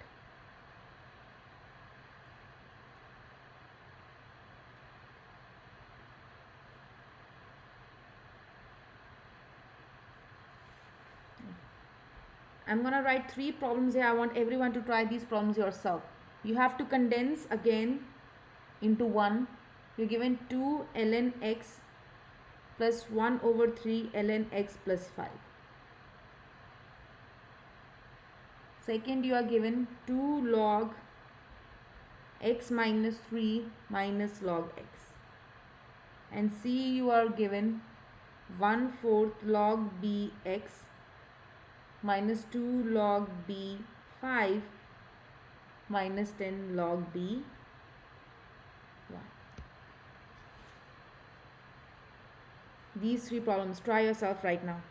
I'm gonna write 3 problems here. I want everyone to try these problems yourself. You have to condense again into 1. You're given 2 ln x plus 1 over 3 ln x plus 5. Second, you are given 2 log x minus 3 minus log x. And C, you are given 1/4 log bx minus 2 log b 5 minus 10 log b 1. These 3 problems, try yourself right now.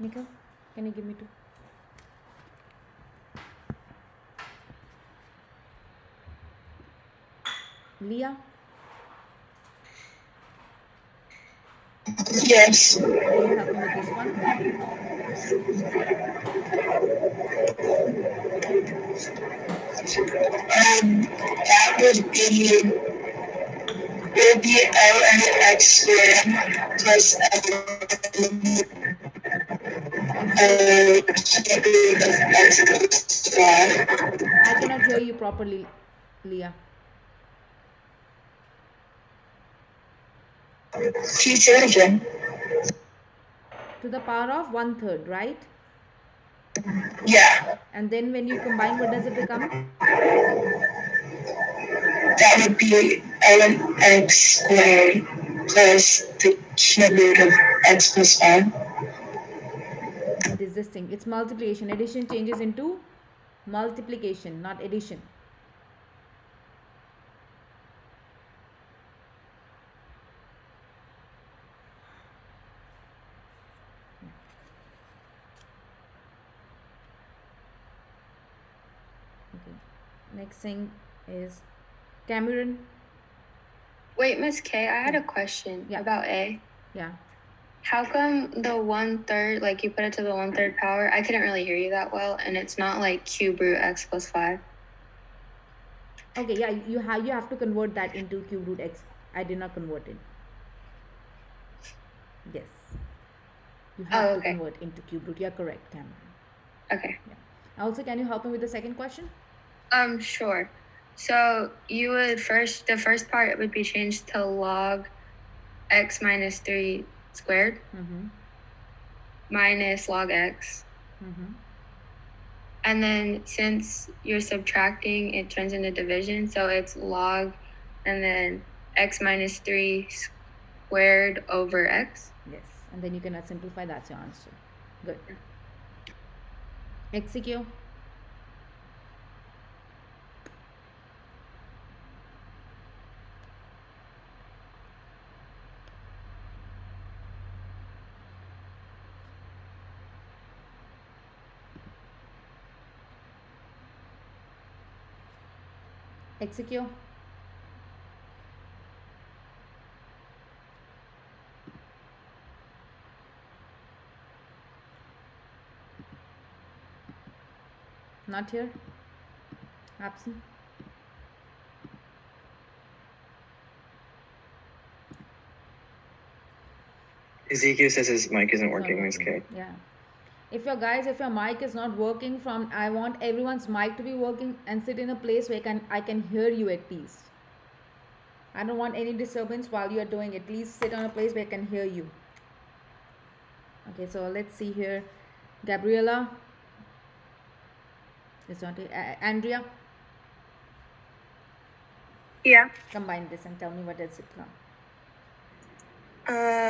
Nika, can you give me 2? Leah? Yes. Can you help me with this one? That would be ln x squared plus I cannot hear you properly, Leah. Can you say that again? To the power of 1/3, right? Yeah, And then when you combine, what does it become? that would be ln x squared plus the cube root of x plus 5. It is this thing. It's multiplication. Addition changes into multiplication, not addition. Okay. Next thing is Cameron. Wait, Miss K, I had Yeah. a question Yeah. about A. Yeah. How come the 1/3, like you put it to the 1/3 power? I couldn't really hear you that well, and it's not like cube root x plus 5. Okay, yeah, you have to convert that into cube root x. I did not convert it. Yes. You have Oh, to okay. convert into cube root. You're correct, Cameron. Okay. Also, can you help me with the second question? Sure. So you would the first part would be changed to log x minus 3 squared Mm-hmm. minus log x. Mm-hmm. And then since you're subtracting, it turns into division. So it's log and then x minus 3 squared over x. Yes. And then you can simplify. That's your answer. Good. Execute. Execute. Not here. Absent. Ezekiel says his mic isn't It's not working, Miss K. Yeah. If your mic is not working, I want everyone's mic to be working and sit in a place where I can hear you at least. I don't want any disturbance while you are doing it. Please sit on a place where I can hear you. Okay, so let's see here. Gabriella. It's not Andrea. Yeah. Combine this and tell me what does it come.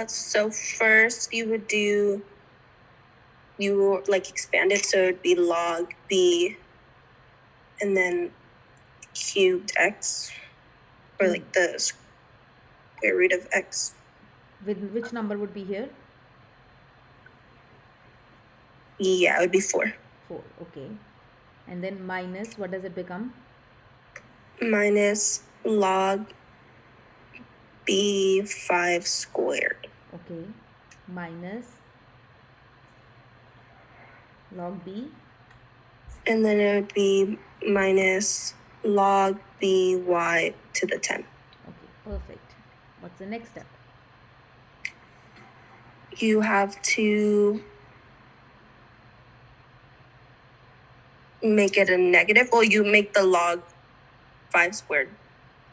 So first you would expand it, so it'd be log b and then cubed x, or like the square root of x. With which number would be here? Yeah, it would be 4. 4, okay. And then minus, what does it become? Minus log b5 squared. Okay. Minus log b. And then it would be minus log by to the 10. Okay, perfect. What's the next step? You have to make it a negative. Well, you make the log 5 squared,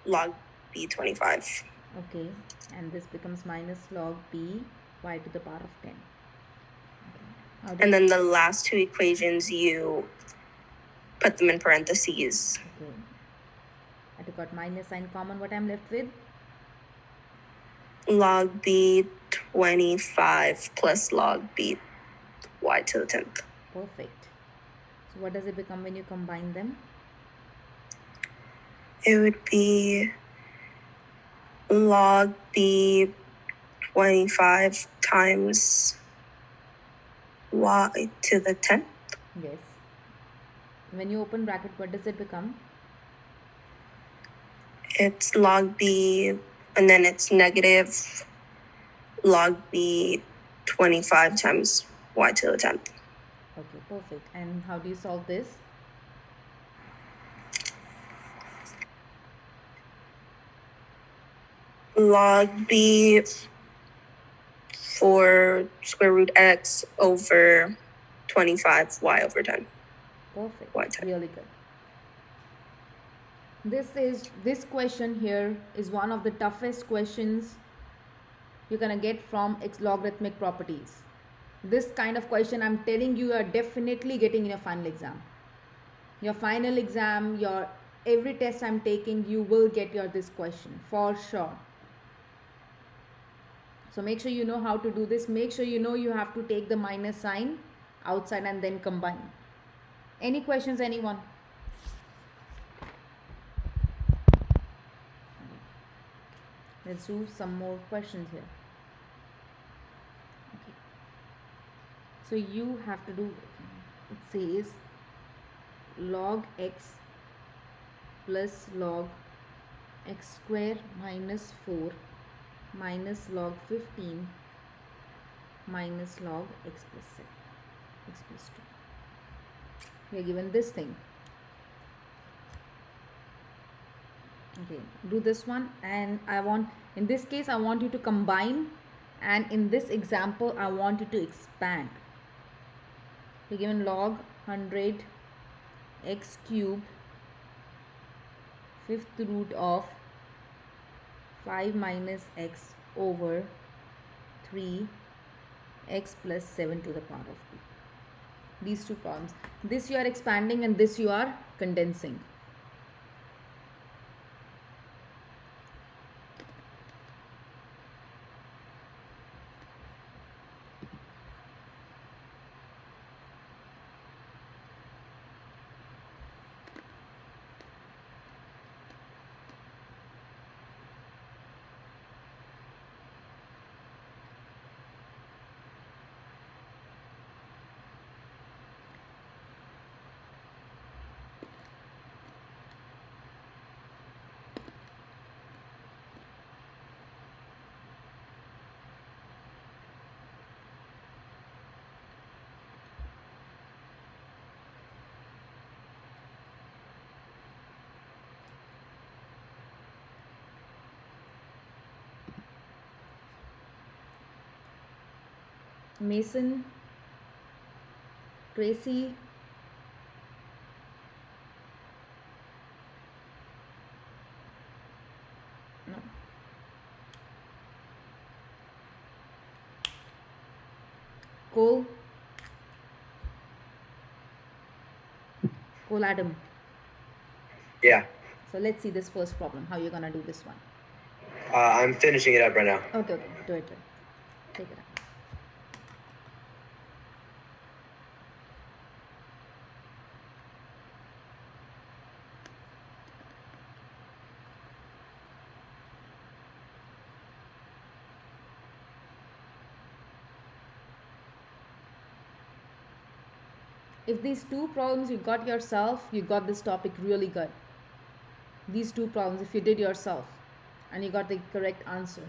log b 25. Okay, and this becomes minus log b y to the power of 10. Okay. And then the last two equations, you put them in parentheses. Okay. I got minus sign common. What I'm left with? Log b 25 plus log b y to the 10th. Perfect. So what does it become when you combine them? It would be log b 25 times y to the 10th. Yes. When you open bracket, what does it become? It's log b, and then it's negative log b 25 times y to the 10th. Okay, perfect. And how do you solve this? Log b for square root x over 25 y over 10. Perfect. Y 10. Really good. This question here is one of the toughest questions you're going to get from logarithmic properties. This kind of question, I'm telling you, are definitely getting in your final exam. Your final exam, your every test I'm taking, you will get this question for sure. So make sure you know how to do this. Make sure you know you have to take the minus sign outside and then combine. Any questions, anyone? Let's do some more questions here. Okay. So you have to do, it says log x plus log x square minus 4 minus log 15 minus log x plus 7, x plus 2. We are given this thing. Okay, do this one, and I want, in this case, I want you to combine, and in this example, I want you to expand. We're given log 100 x cube 5th root of 5 minus x over 3 x plus 7 to the power of 2. These two problems. This you are expanding and this you are condensing. Mason, Tracy, no, Cole, Adam. Yeah. So let's see this first problem, how you're gonna do this one. I'm finishing it up right now. Okay, do it. Take it up. If these two problems you got yourself, you got this topic really good. These two problems, if you did yourself and you got the correct answer.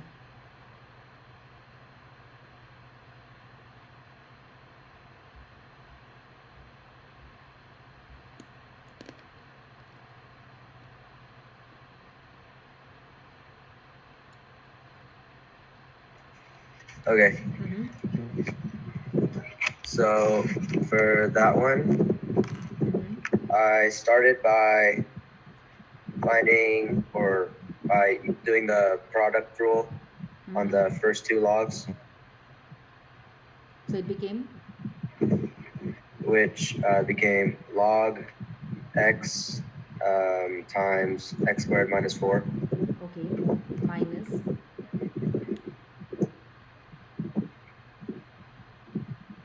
Okay. So for that one, I started by finding or by doing the product rule on the first two logs. So it became? Which became log x times x squared minus 4. Okay, minus.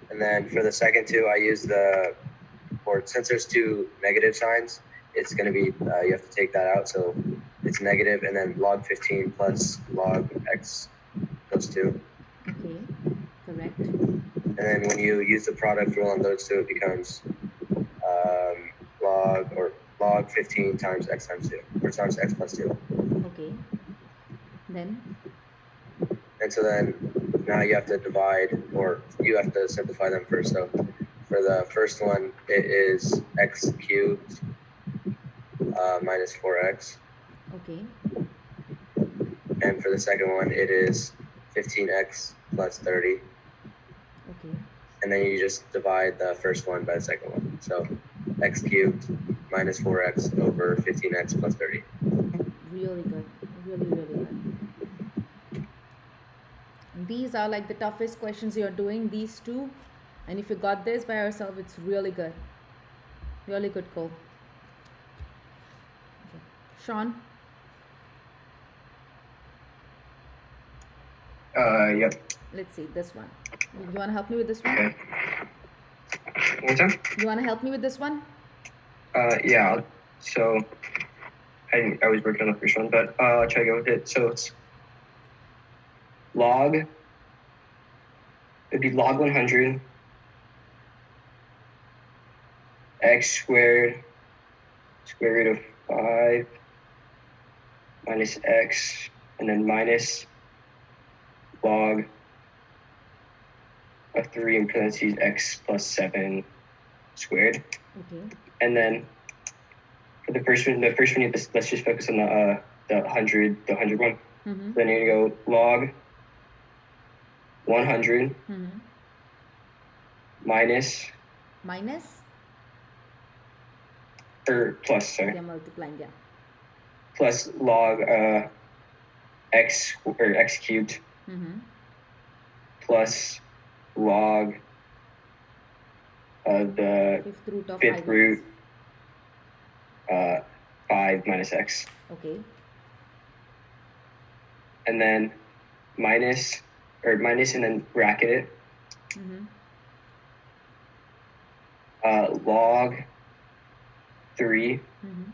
And then for the second two, I use since there's two negative signs, it's going to be, you have to take that out. So it's negative, and then log 15 plus log x plus 2. Okay, correct. And then when you use the product rule on those two, it becomes log 15 times x times 2, or times x plus 2. Okay. Then? And so then now you have to divide, or you have to simplify them first. So for the first one, it is x cubed minus 4x. Okay. And for the second one, it is 15x plus 30. Okay. And then you just divide the first one by the second one. So x cubed minus 4x over 15x plus 30. Really good. Really, really good. These are like the toughest questions you're doing, these two. And if you got this by yourself, it's really good. Really good call. Okay. Sean? Yep. Let's see, this one. You want to help me with this one? Okay. One more time? You want to help me with this one? Yeah. So I was working on the first one, but I'll try to go with it. So it's it'd be log 100 x squared square root of 5 minus x, and then minus log of 3 in parentheses x plus 7 squared. Okay. And then for the first one, let's just focus on the 100 one. Mm-hmm. Then you're gonna go log 100 Mm-hmm. minus or plus, sorry, Yeah, multiplying, yeah. plus log x or x cubed Mm-hmm. plus log the Fifth root of fifth 5. root 5 minus x, Okay. and then minus and then bracket it, Mm-hmm. log 3 Mm-hmm.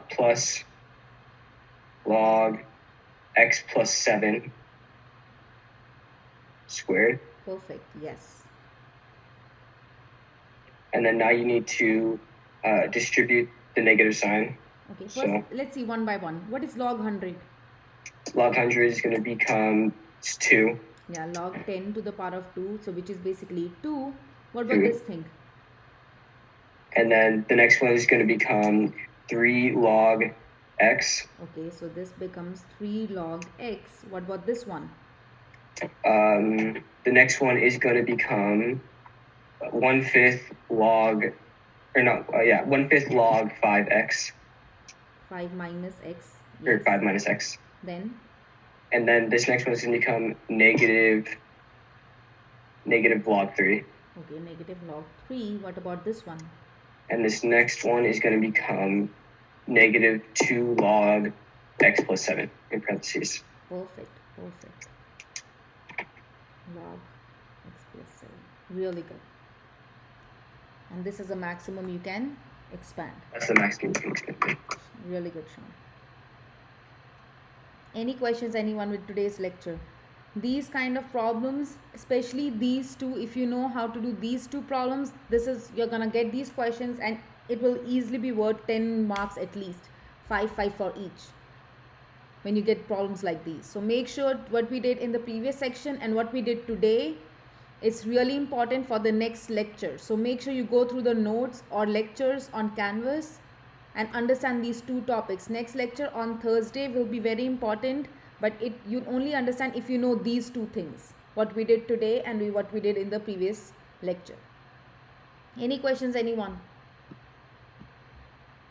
Plus log x plus 7 squared. Perfect, yes. And then now you need to distribute the negative sign. Okay, first So let's see one by one. What is log 100? log 100 is going to become 2. Yeah, log 10 to the power of 2, so which is basically 2. What about 2. this thing? And then the next one is going to become 3 log x. Okay, so this becomes 3 log x. What about this one? The next one is going to become 1/5 log, or no, 1/5 log 5x, 5 minus x. or Yes. 5 minus x. Then, And then this next one is going to become negative log 3. okay, negative log 3. What about this one? And this next one is going to become negative 2 log x plus 7 in parentheses. Perfect, perfect. Log x plus 7. Really good. And this is a maximum you can expand. That's the maximum you can expand. Really good, Sean. Any questions, anyone, with today's lecture? These kind of problems, especially these two, if you know how to do these two problems, you're gonna get these questions and it will easily be worth 10 marks at least. 5 for each when you get problems like these. So make sure what we did in the previous section and what we did today, it's really important for the next lecture. So make sure you go through the notes or lectures on Canvas and understand these two topics. Next lecture on Thursday will be very important, but you only understand if you know these two things, what we did today and what we did in the previous lecture. Any questions, anyone?